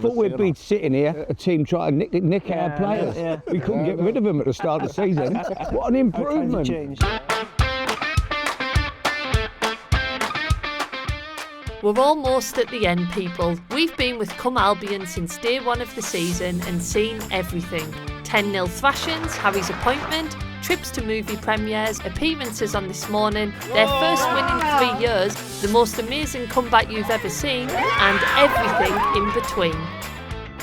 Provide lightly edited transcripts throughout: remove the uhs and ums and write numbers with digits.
thought we'd be sitting here, a team trying to nick our players. We couldn't get rid of them at the start of the season. What an improvement. We're almost at the end, people. We've been with Cwm Albion since day one of the season and seen everything. 10-0 thrashings, Harry's appointment, trips to movie premieres, appearances on This Morning, their first win in 3 years, the most amazing comeback you've ever seen, and everything in between.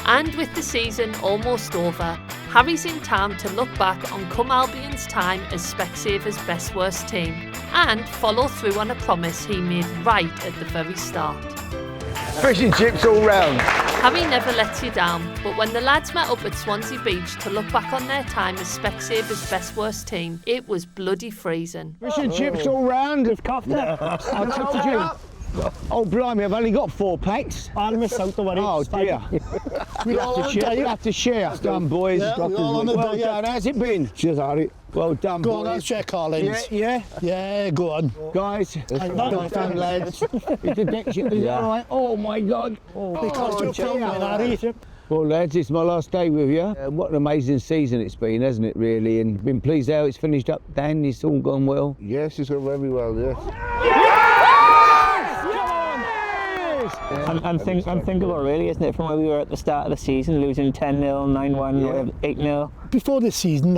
And with the season almost over, Harry's in time to look back on Cwm Albion's time as Specsavers Best Worst Team and follow through on a promise he made right at the very start. Fish and chips all round. Harry never lets you down, but when the lads met up at Swansea Beach to look back on their time as Specsavers Best Worst Team, it was bloody freezing. Fish and chips all round. It's coughed up. I told you. Oh, blimey, I've only got 4 packs. I'll miss out the one. Oh, dear. We'll have to share. Well done, boys. Well done. How's it been? Cheers, Harry. Well done, go boys. on, let's check Collins. Yeah, go on. Guys, well done, lads. Is it all right? Oh, my God. Well, lads, it's my last day with you. What an amazing season it's been, hasn't it, really? And been pleased how it's finished up. Dan, it's all gone well? Yes, it's gone very well, yes. Unthinkable, really, isn't it? From where we were at the start of the season, losing 10-0, 9-1, 8-0. Before this season,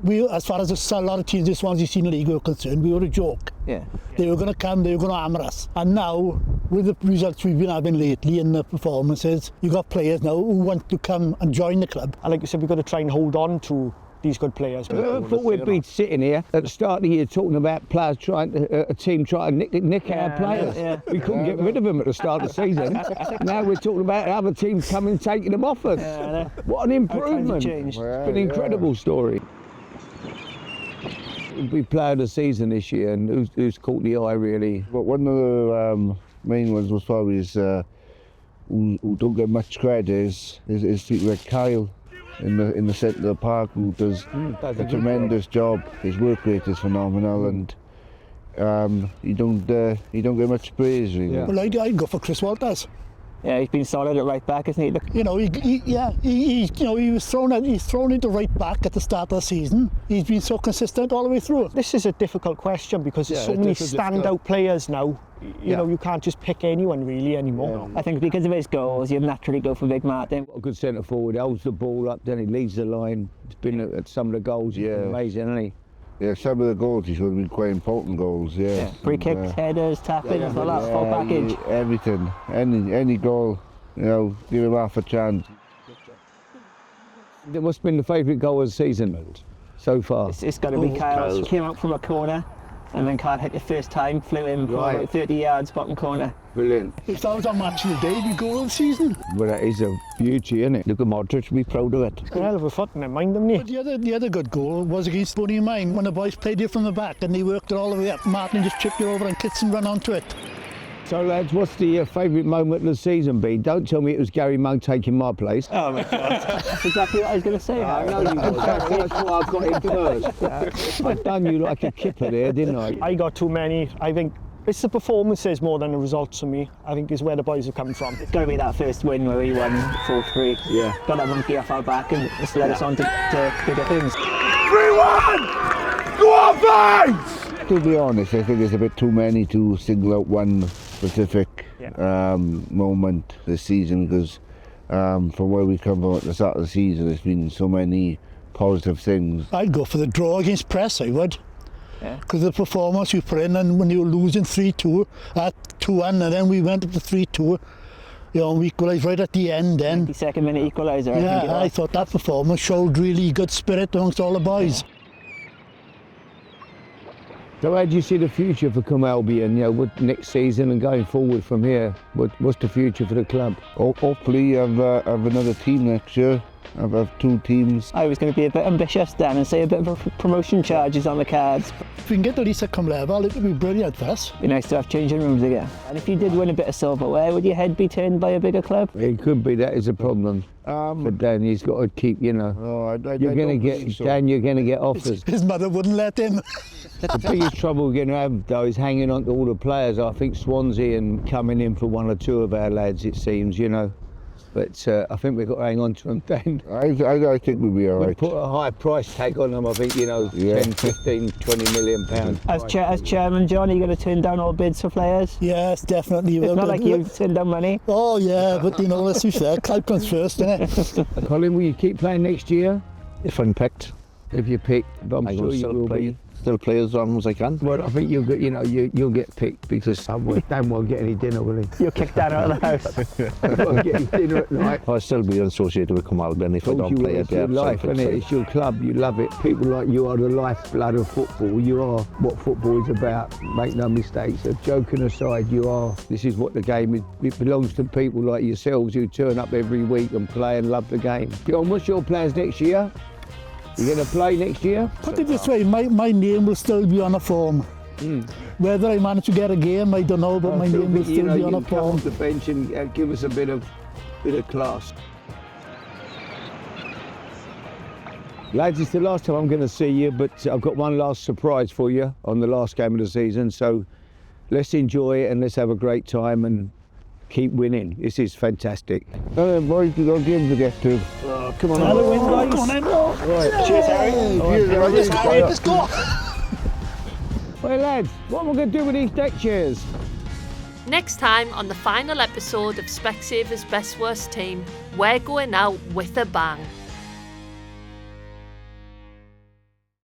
we, as far as a lot of teams in Swansea Senior League were concerned, we were a joke. They were going to come, they were going to hammer us. And now, with the results we've been having lately and the performances, you've got players now who want to come and join the club. And like you said, we've got to try and hold on to these good players. I thought we'd be sitting here at the start of the year talking about players a team trying to nick our players. We couldn't get rid of them at the start of the season. Now we're talking about other teams coming and taking them off us. What an improvement. It's been an incredible story. We played the season this year, and who's caught the eye, really? But one of the main ones was probably who don't get much credit is people like Kyle in the centre of the park, who does a tremendous job. His work rate is phenomenal, and he don't get much praise, really. Well, I'd go for Chris Walters. Yeah, he's been solid at right back, isn't he? You know, he was thrown into right back at the start of the season. He's been so consistent all the way through. This is a difficult question because there's so many standout players now. You know, you can't just pick anyone really anymore. I think because of his goals, you'd naturally go for Big Martin. A good centre forward, holds the ball up, then he leads the line. It's been at some of the goals, amazing, hasn't he? Yeah, some of the goals he should have been quite important goals, Free kicks, headers, tap-ins, all that full package. Everything, any goal, you know, give him half a chance. It must have been the favourite goal of the season so far. It's got to be Kyle's. Came out from a corner, and then Kyle hit it first time, flew in from about 30 yards, bottom corner. Brilliant. If that was our match of the day, we'd go all the season. Well, that is a beauty, isn't it? Look at Modric, be proud of it. It's got a hell of a foot in their mind, haven't he? But the other good goal was against Bonnie and mine, when the boys played it from the back and they worked it all the way up. Martin just chipped it over and Kitson ran onto it. So, lads, what's the favourite moment of the season been? Don't tell me it was Gary Monk taking my place. Oh, my God. That's exactly what I was going to say. I know you was. That's why I got in first. I've done you like a kipper there, didn't I? I got too many. I think it's the performances more than the results for me. I think is where the boys have come from. It's got to be that first win where we won 4-3. Yeah. Got that monkey off our back and it's led us on to bigger things. 3-1! Go on, boys! To be honest, I think there's a bit too many to single out one specific moment this season, because from where we come from at the start of the season, there's been so many positive things. I'd go for the draw against Press, I would. Because of the performance we put in, and when you were losing 3-2 at 2-1, and then we went up to 3-2, you know, we equalised right at the end then. 92nd minute equaliser. I thought that performance showed really good spirit amongst all the boys. So how do you see the future for Cwm Albion, you know, with next season and going forward from here? What's the future for the club? Hopefully have another team next year. Have 2 teams. I was going to be a bit ambitious then and say a bit of promotion charges on the cards. If we can get at least at Cwm level, it would be brilliant for us. It'd be nice to have changing rooms again. And if you did win a bit of silverware, would your head be turned by a bigger club? It could be, that is a problem. But Dan, he's got to keep, you know. You're going to get offers. His mother wouldn't let him. The biggest trouble we're going to have, though, is hanging on to all the players. I think Swansea and coming in for 1 or 2 of our lads, it seems, you know. But I think we've got to hang on to them then. I think we'll be all We'll right. put a high price tag on them, I think, 10, 15, 20 million pounds. As chairman, John, are you going to turn down all bids for players? Yes, definitely. It's not like you've turned down money. Oh, yeah, but let's be fair. Cloud comes first, innit? Colin, will you keep playing next year? If I'm picked, If you're picked, but I'm sure you will be. Still play as long as I can. Well, I think you'll get, you'll get picked because Dan won't get any dinner, will he? You'll kick Dan out of the house. He won't get any dinner at night. I'll still be associated with Cwm Albion if I don't play It's it. your life, isn't it? It's your club. You love it. People like you are the lifeblood of football. You are what football is about. Make no mistakes. Joking aside, you are. This is what the game is. It belongs to people like yourselves who turn up every week and play and love the game. John, what's your plans next year? You going to play next year? Put it this way, my name will still be on a form. Whether I manage to get a game, I don't know, but my name will still be on a you come form. off the bench and give us a bit of class. Lads, it's the last time I'm going to see you, but I've got one last surprise for you on the last game of the season. So let's enjoy it and let's have a great time and keep winning. This is fantastic. Boys, we've got games to get to. Come on, Another win, boys. Come on then. Right. Cheers, Harry. Cheers, Harry. Let's go. Well, lads, what am I going to do with these deck chairs? Next time on the final episode of Specsavers Best Worst Team, we're going out with a bang.